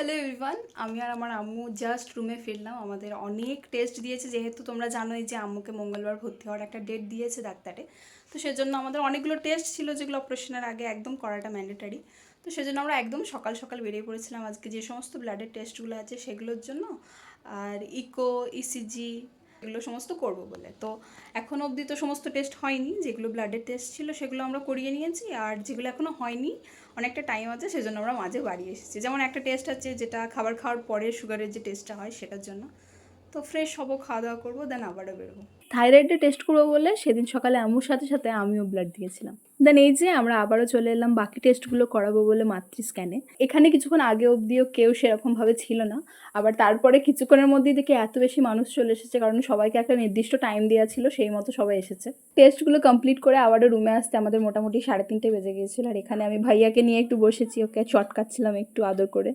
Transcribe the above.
Hello everyone, আমি আর আমার আম্মু জাস্ট রুমে ফিরলাম। আমাদের অনেক টেস্ট দিয়েছে, যেহেতু তোমরা জানোই যে আম্মুকে মঙ্গলবার ভর্তি হওয়ার একটা ডেট দিয়েছে ডাক্তারে। তো সেজন্য আমাদের অনেকগুলো টেস্ট ছিল যেগুলো অপারেশনের আগে একদম করাটা ম্যান্ডেটারি। তো সেজন্য আমরা একদম সকাল সকাল বেরিয়ে পড়েছিলাম আজকে যে সমস্ত ব্লাডের টেস্টগুলো আছে সেগুলোর জন্য। আর ইকো, ইসিজি এগুলো সমস্ত করব বলে। তো এখনও অবধি তো সমস্ত টেস্ট হয়নি, যেগুলো ব্লাডের টেস্ট ছিল সেগুলো আমরা করিয়ে নিয়েছি। আর যেগুলো এখনও হয়নি, অনেকটা টাইম আছে, সেজন্য আমরা মাঝে বাড়ি এসেছি। যেমন একটা টেস্ট আছে যেটা খাবার খাওয়ার পরে সুগারের যে টেস্টটা হয় সেটার জন্য। তো ফ্রেশ হবো, খাওয়া দাওয়া করবো, দেন আবারও বেরোবো। থাইরয়েডের টেস্ট করবো বলে সেদিন সকালে আম্মুর সাথে সাথে আমিও ব্লাড দিয়েছিলাম। দেন এই যে আমরা আবারও চলে এলাম বাকি টেস্টগুলো করাবো বলে মাতৃ স্ক্যানে। এখানে কিছুক্ষণ আগে অবধিও কেউ সেরকমভাবে ছিল না, আবার তারপরে কিছুক্ষণের মধ্যেই দেখে এত বেশি মানুষ চলে এসেছে, কারণ সবাইকে একটা নির্দিষ্ট টাইম দেওয়া ছিল, সেই মতো সবাই এসেছে। টেস্টগুলো কমপ্লিট করে আবারও রুমে আসতে আমাদের মোটামুটি 3:30 বেজে গিয়েছিল। আর এখানে আমি ভাইয়াকে নিয়ে একটু বসেছি, ওকে চটকাচ্ছিলাম একটু আদর করে।